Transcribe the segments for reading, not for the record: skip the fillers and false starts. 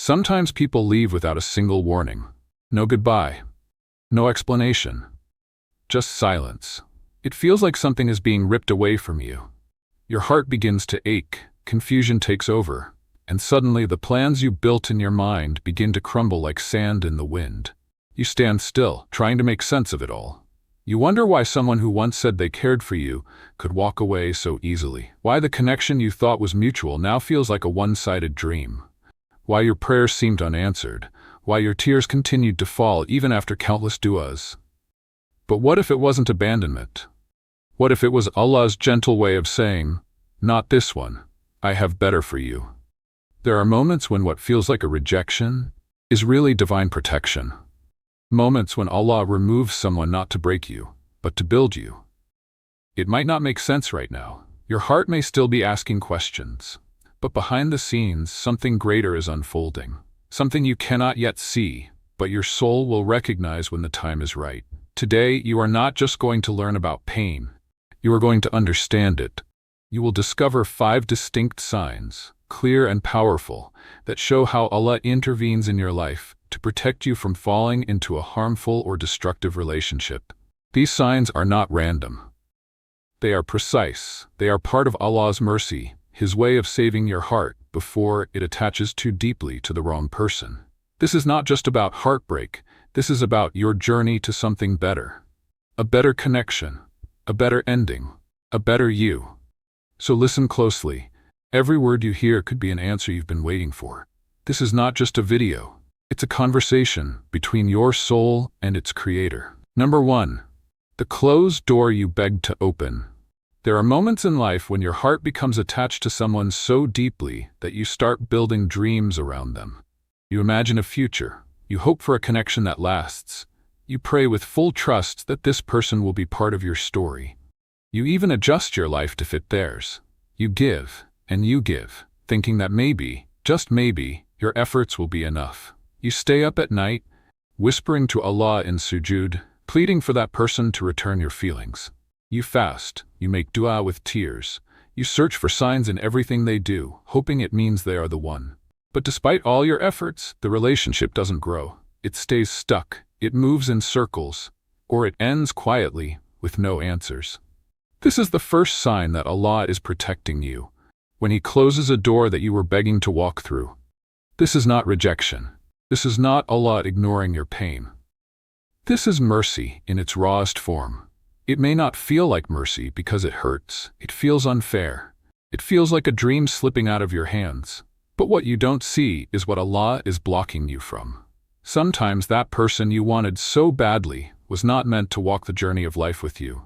Sometimes people leave without a single warning. No goodbye. No explanation. Just silence. It feels like something is being ripped away from you. Your heart begins to ache, confusion takes over, and suddenly the plans you built in your mind begin to crumble like sand in the wind. You stand still, trying to make sense of it all. You wonder why someone who once said they cared for you could walk away so easily. Why the connection you thought was mutual now feels like a one-sided dream. Why your prayers seemed unanswered. Why your tears continued to fall even after countless du'as. But what if it wasn't abandonment? What if it was Allah's gentle way of saying, "Not this one, I have better for you"? There are moments when what feels like a rejection is really divine protection. Moments when Allah removes someone not to break you, but to build you. It might not make sense right now. Your heart may still be asking questions. But behind the scenes, something greater is unfolding. Something you cannot yet see, but your soul will recognize when the time is right. Today, you are not just going to learn about pain. You are going to understand it. You will discover 5 distinct signs, clear and powerful, that show how Allah intervenes in your life to protect you from falling into a harmful or destructive relationship. These signs are not random. They are precise. They are part of Allah's mercy, His way of saving your heart before it attaches too deeply to the wrong person. This is not just about heartbreak. This is about your journey to something better. A better connection, a better ending, a better you. So listen closely. Every word you hear could be an answer you've been waiting for. This is not just a video. It's a conversation between your soul and its creator. Number 1. The closed door you begged to open. There are moments in life when your heart becomes attached to someone so deeply that you start building dreams around them. You imagine a future. You hope for a connection that lasts. You pray with full trust that this person will be part of your story. You even adjust your life to fit theirs. You give, and you give, thinking that maybe, just maybe, your efforts will be enough. You stay up at night, whispering to Allah in sujood, pleading for that person to return your feelings. You fast, you make dua with tears. You search for signs in everything they do, hoping it means they are the one. But despite all your efforts, the relationship doesn't grow. It stays stuck, it moves in circles, or it ends quietly with no answers. This is the first sign that Allah is protecting you, when He closes a door that you were begging to walk through. This is not rejection. This is not Allah ignoring your pain. This is mercy in its rawest form. It may not feel like mercy because it hurts. It feels unfair. It feels like a dream slipping out of your hands. But what you don't see is what Allah is blocking you from. Sometimes that person you wanted so badly was not meant to walk the journey of life with you.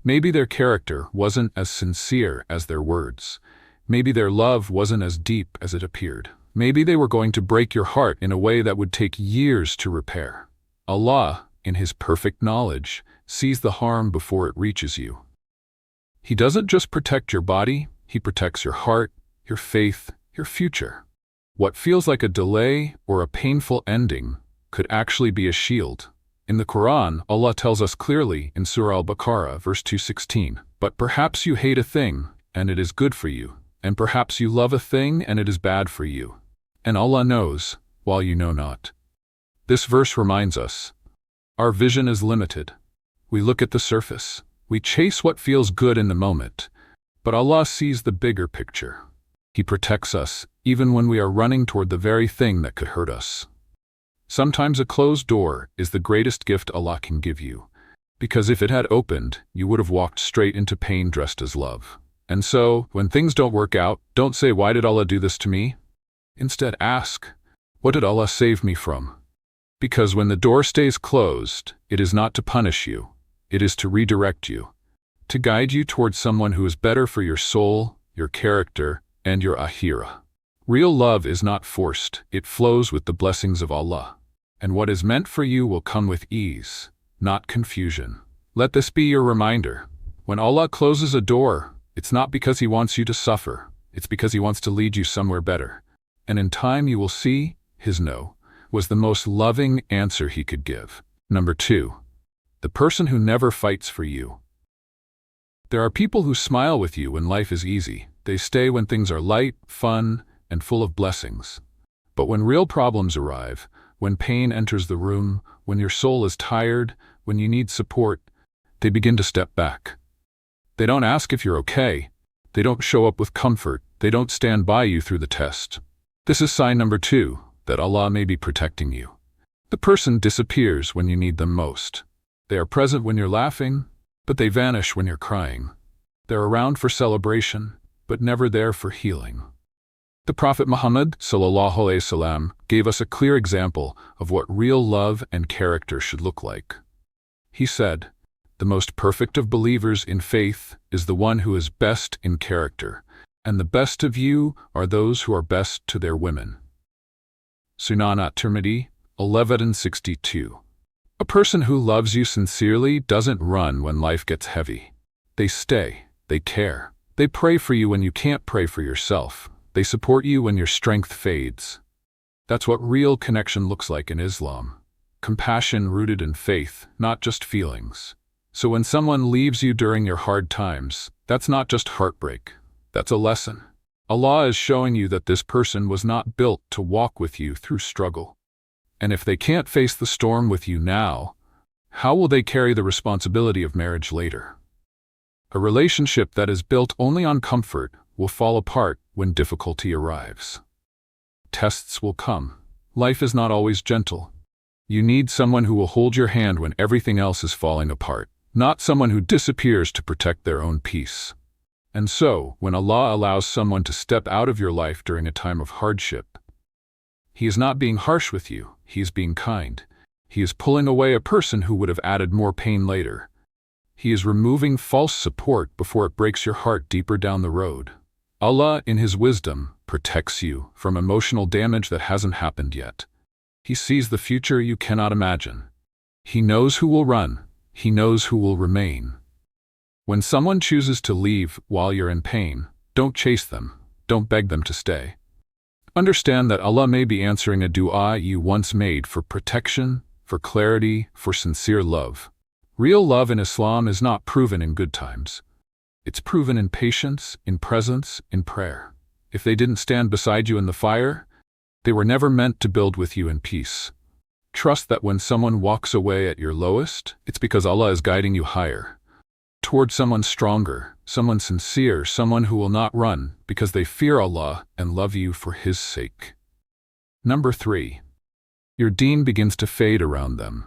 Maybe their character wasn't as sincere as their words. Maybe their love wasn't as deep as it appeared. Maybe they were going to break your heart in a way that would take years to repair. Allah, in His perfect knowledge, sees the harm before it reaches you. He doesn't just protect your body, He protects your heart, your faith, your future. What feels like a delay or a painful ending could actually be a shield. In the Qur'an, Allah tells us clearly in Surah Al-Baqarah, verse 216, "But perhaps you hate a thing, and it is good for you, and perhaps you love a thing, and it is bad for you. And Allah knows, while you know not." This verse reminds us, our vision is limited. We look at the surface. We chase what feels good in the moment. But Allah sees the bigger picture. He protects us, even when we are running toward the very thing that could hurt us. Sometimes a closed door is the greatest gift Allah can give you, because if it had opened, you would have walked straight into pain dressed as love. And so, when things don't work out, don't say, "Why did Allah do this to me?" Instead, ask, "What did Allah save me from?" Because when the door stays closed, it is not to punish you. It is to redirect you, to guide you towards someone who is better for your soul, your character, and your akhirah. Real love is not forced. It flows with the blessings of Allah. And what is meant for you will come with ease, not confusion. Let this be your reminder. When Allah closes a door, it's not because He wants you to suffer. It's because He wants to lead you somewhere better. And in time you will see His no was the most loving answer He could give. Number 2. The person who never fights for you. There are people who smile with you when life is easy. They stay when things are light, fun, and full of blessings. But when real problems arrive, when pain enters the room, when your soul is tired, when you need support, they begin to step back. They don't ask if you're okay. They don't show up with comfort. They don't stand by you through the test. This is sign number 2, that Allah may be protecting you. The person disappears when you need them most. They are present when you're laughing, but they vanish when you're crying. They're around for celebration, but never there for healing. The Prophet Muhammad ﷺ gave us a clear example of what real love and character should look like. He said, "The most perfect of believers in faith is the one who is best in character, and the best of you are those who are best to their women." Sunan at-Tirmidhi 1162. A person who loves you sincerely doesn't run when life gets heavy. They stay, they care. They pray for you when you can't pray for yourself. They support you when your strength fades. That's what real connection looks like in Islam. Compassion rooted in faith, not just feelings. So when someone leaves you during your hard times, that's not just heartbreak. That's a lesson. Allah is showing you that this person was not built to walk with you through struggle. And if they can't face the storm with you now, how will they carry the responsibility of marriage later? A relationship that is built only on comfort will fall apart when difficulty arrives. Tests will come. Life is not always gentle. You need someone who will hold your hand when everything else is falling apart, not someone who disappears to protect their own peace. And so, when Allah allows someone to step out of your life during a time of hardship, He is not being harsh with you, He is being kind. He is pulling away a person who would have added more pain later. He is removing false support before it breaks your heart deeper down the road. Allah, in His wisdom, protects you from emotional damage that hasn't happened yet. He sees the future you cannot imagine. He knows who will run. He knows who will remain. When someone chooses to leave while you're in pain, don't chase them. Don't beg them to stay. Understand that Allah may be answering a dua you once made for protection, for clarity, for sincere love. Real love in Islam is not proven in good times. It's proven in patience, in presence, in prayer. If they didn't stand beside you in the fire, they were never meant to build with you in peace. Trust that when someone walks away at your lowest, it's because Allah is guiding you higher, toward someone stronger, someone sincere, someone who will not run because they fear Allah and love you for His sake. Number 3. Your deen begins to fade around them.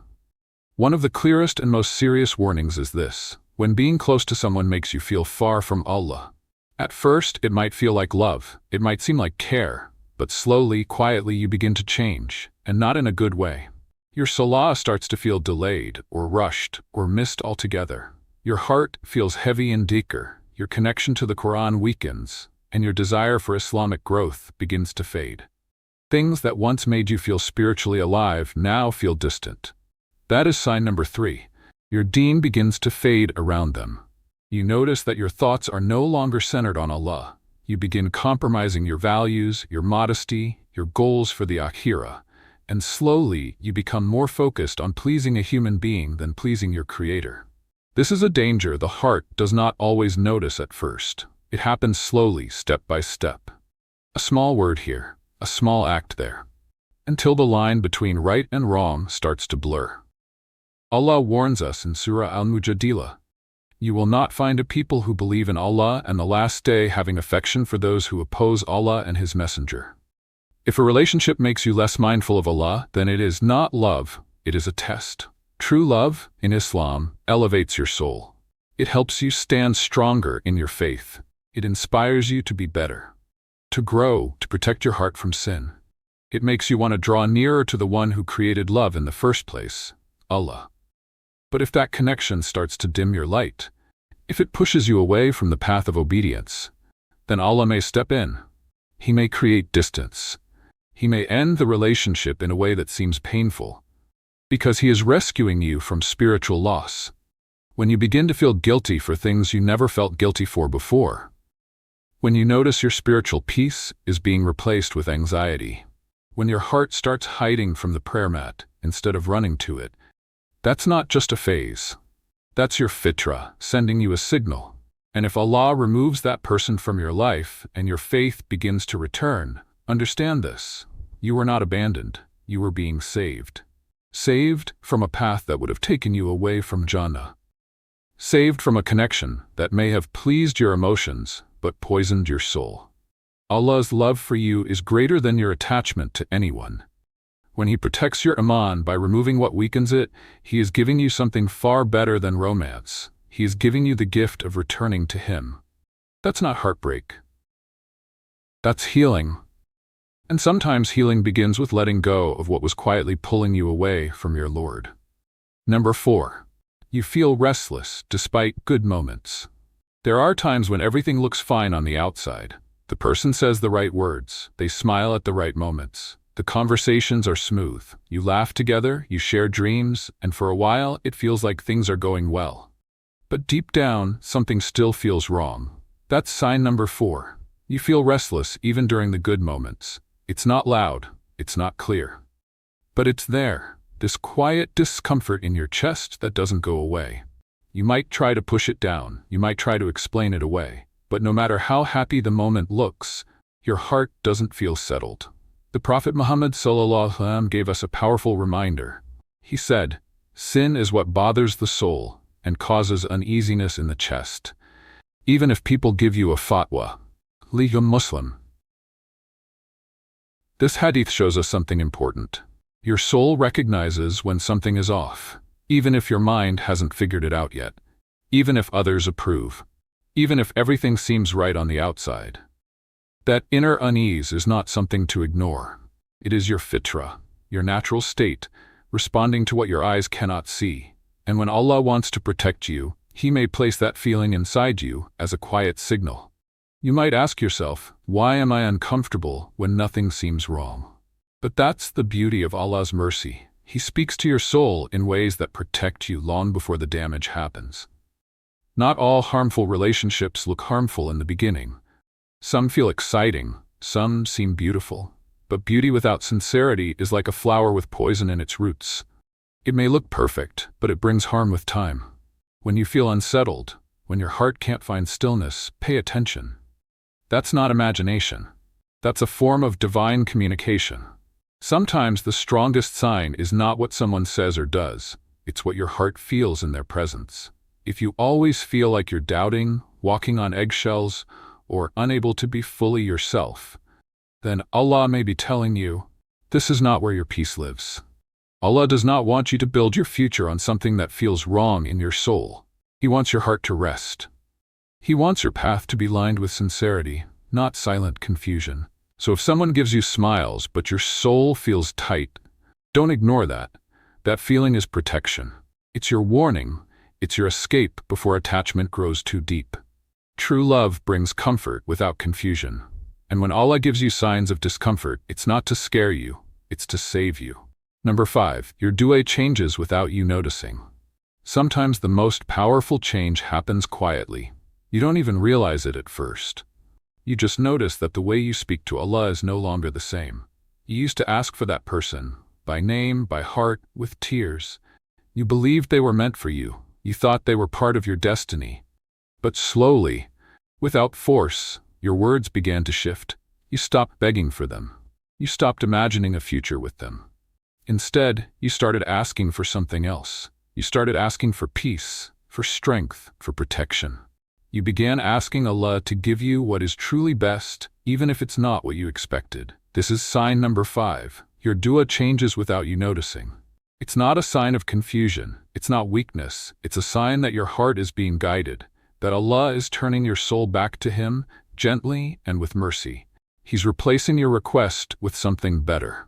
One of the clearest and most serious warnings is this: when being close to someone makes you feel far from Allah. At first, it might feel like love, it might seem like care, but slowly, quietly you begin to change, and not in a good way. Your salah starts to feel delayed, or rushed, or missed altogether. Your heart feels heavy and dhikr, your connection to the Qur'an weakens, and your desire for Islamic growth begins to fade. Things that once made you feel spiritually alive now feel distant. That is sign number 3. Your deen begins to fade around them. You notice that your thoughts are no longer centered on Allah. You begin compromising your values, your modesty, your goals for the akhirah, and slowly you become more focused on pleasing a human being than pleasing your Creator. This is a danger the heart does not always notice at first. It happens slowly, step by step. A small word here, a small act there, until the line between right and wrong starts to blur. Allah warns us in Surah Al-Mujadilah, "You will not find a people who believe in Allah and the last day having affection for those who oppose Allah and His Messenger." If a relationship makes you less mindful of Allah, then it is not love, it is a test. True love, in Islam, elevates your soul. It helps you stand stronger in your faith. It inspires you to be better, to grow, to protect your heart from sin. It makes you want to draw nearer to the one who created love in the first place, Allah. But if that connection starts to dim your light, if it pushes you away from the path of obedience, then Allah may step in. He may create distance. He may end the relationship in a way that seems painful, because He is rescuing you from spiritual loss. When you begin to feel guilty for things you never felt guilty for before, when you notice your spiritual peace is being replaced with anxiety, when your heart starts hiding from the prayer mat instead of running to it, that's not just a phase. That's your fitra, sending you a signal. And if Allah removes that person from your life and your faith begins to return, understand this. You were not abandoned. You were being saved. Saved from a path that would have taken you away from Jannah. Saved from a connection that may have pleased your emotions but poisoned your soul. Allah's love for you is greater than your attachment to anyone. When He protects your iman by removing what weakens it, He is giving you something far better than romance. He is giving you the gift of returning to Him. That's not heartbreak. That's healing. And sometimes healing begins with letting go of what was quietly pulling you away from your Lord. Number 4. You feel restless despite good moments. There are times when everything looks fine on the outside. The person says the right words. They smile at the right moments. The conversations are smooth. You laugh together, you share dreams, and for a while it feels like things are going well. But deep down, something still feels wrong. That's sign number 4. You feel restless even during the good moments. It's not loud, it's not clear. But it's there, this quiet discomfort in your chest that doesn't go away. You might try to push it down, you might try to explain it away, but no matter how happy the moment looks, your heart doesn't feel settled. The Prophet Muhammad ﷺ gave us a powerful reminder. He said, "Sin is what bothers the soul and causes uneasiness in the chest. Even if people give you a fatwa, leave a Muslim." This hadith shows us something important. Your soul recognizes when something is off, even if your mind hasn't figured it out yet, even if others approve, even if everything seems right on the outside. That inner unease is not something to ignore. It is your fitra, your natural state, responding to what your eyes cannot see. And when Allah wants to protect you, He may place that feeling inside you as a quiet signal. You might ask yourself, why am I uncomfortable when nothing seems wrong? But that's the beauty of Allah's mercy. He speaks to your soul in ways that protect you long before the damage happens. Not all harmful relationships look harmful in the beginning. Some feel exciting, some seem beautiful. But beauty without sincerity is like a flower with poison in its roots. It may look perfect, but it brings harm with time. When you feel unsettled, when your heart can't find stillness, pay attention. That's not imagination. That's a form of divine communication. Sometimes the strongest sign is not what someone says or does. It's what your heart feels in their presence. If you always feel like you're doubting, walking on eggshells, or unable to be fully yourself, then Allah may be telling you, this is not where your peace lives. Allah does not want you to build your future on something that feels wrong in your soul. He wants your heart to rest. He wants your path to be lined with sincerity, not silent confusion. So if someone gives you smiles but your soul feels tight, don't ignore that. That feeling is protection. It's your warning. It's your escape before attachment grows too deep. True love brings comfort without confusion. And when Allah gives you signs of discomfort, it's not to scare you, it's to save you. Number 5, your dua changes without you noticing. Sometimes the most powerful change happens quietly. You don't even realize it at first. You just notice that the way you speak to Allah is no longer the same. You used to ask for that person, by name, by heart, with tears. You believed they were meant for you. You thought they were part of your destiny. But slowly, without force, your words began to shift. You stopped begging for them. You stopped imagining a future with them. Instead, you started asking for something else. You started asking for peace, for strength, for protection. You began asking Allah to give you what is truly best, even if it's not what you expected. This is sign number 5. Your dua changes without you noticing. It's not a sign of confusion. It's not weakness. It's a sign that your heart is being guided, that Allah is turning your soul back to Him, gently and with mercy. He's replacing your request with something better.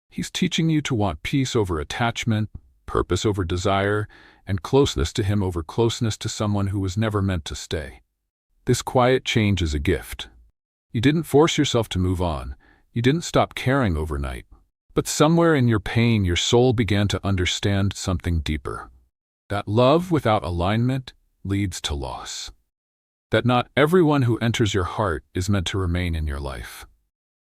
He's teaching you to want peace over attachment, purpose over desire, and closeness to Him over closeness to someone who was never meant to stay. This quiet change is a gift. You didn't force yourself to move on. You didn't stop caring overnight. But somewhere in your pain, your soul began to understand something deeper. That love without alignment leads to loss. That not everyone who enters your heart is meant to remain in your life.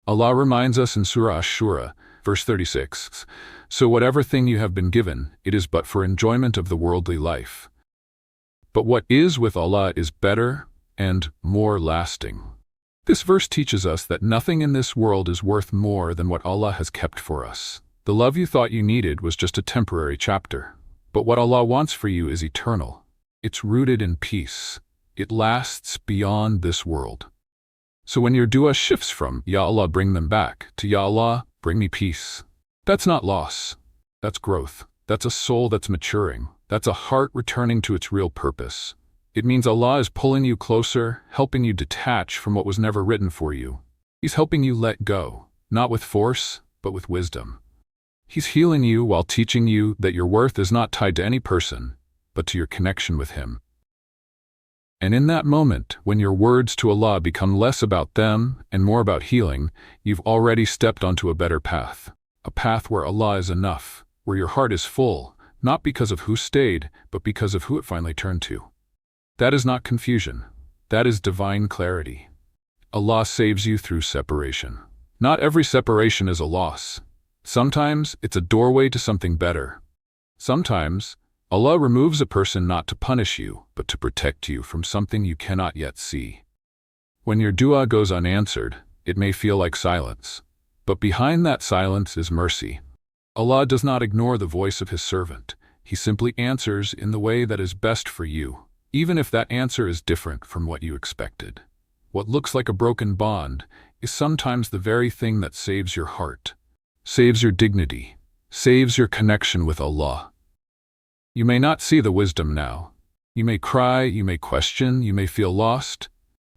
Allah reminds us in Surah Ash-Shura, verse 36, "So whatever thing you have been given, it is but for enjoyment of the worldly life. But what is with Allah is better and more lasting." This verse teaches us that nothing in this world is worth more than what Allah has kept for us. The love you thought you needed was just a temporary chapter. But what Allah wants for you is eternal. It's rooted in peace. It lasts beyond this world. So when your dua shifts from, Ya Allah, bring them back, to Ya Allah, bring me peace, that's not loss. That's growth. That's a soul that's maturing. That's a heart returning to its real purpose. It means Allah is pulling you closer, helping you detach from what was never written for you. He's helping you let go, not with force, but with wisdom. He's healing you while teaching you that your worth is not tied to any person, but to your connection with Him. And in that moment, when your words to Allah become less about them and more about healing, you've already stepped onto a better path. A path where Allah is enough, where your heart is full, not because of who stayed, but because of who it finally turned to. That is not confusion. That is divine clarity. Allah saves you through separation. Not every separation is a loss. Sometimes it's a doorway to something better. Sometimes Allah removes a person not to punish you, but to protect you from something you cannot yet see. When your dua goes unanswered, it may feel like silence. But behind that silence is mercy. Allah does not ignore the voice of His servant. He simply answers in the way that is best for you, even if that answer is different from what you expected. What looks like a broken bond is sometimes the very thing that saves your heart, saves your dignity, saves your connection with Allah. You may not see the wisdom now. You may cry, you may question, you may feel lost.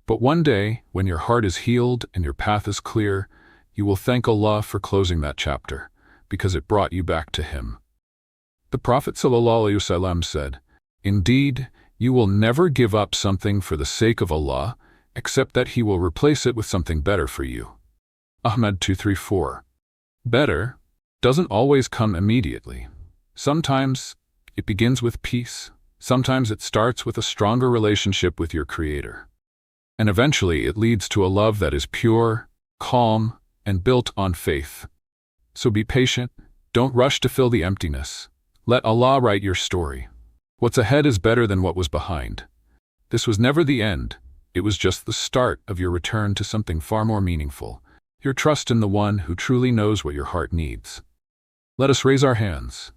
But one day, when your heart is healed and your path is clear, you will thank Allah for closing that chapter, because it brought you back to Him. The Prophet ﷺ said, "Indeed, you will never give up something for the sake of Allah, except that He will replace it with something better for you." Ahmad 234. Better doesn't always come immediately. Sometimes it begins with peace. Sometimes it starts with a stronger relationship with your Creator. And eventually it leads to a love that is pure, calm, and built on faith. So be patient. Don't rush to fill the emptiness. Let Allah write your story. What's ahead is better than what was behind. This was never the end. It was just the start of your return to something far more meaningful. Your trust in the one who truly knows what your heart needs. Let us raise our hands.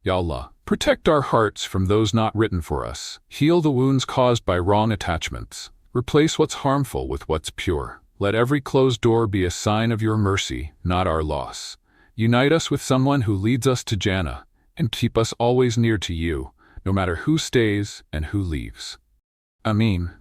Ya Allah, protect our hearts from those not written for us. Heal the wounds caused by wrong attachments. Replace what's harmful with what's pure. Let every closed door be a sign of your mercy, not our loss. Unite us with someone who leads us to Jannah, and keep us always near to you, no matter who stays and who leaves. Ameen.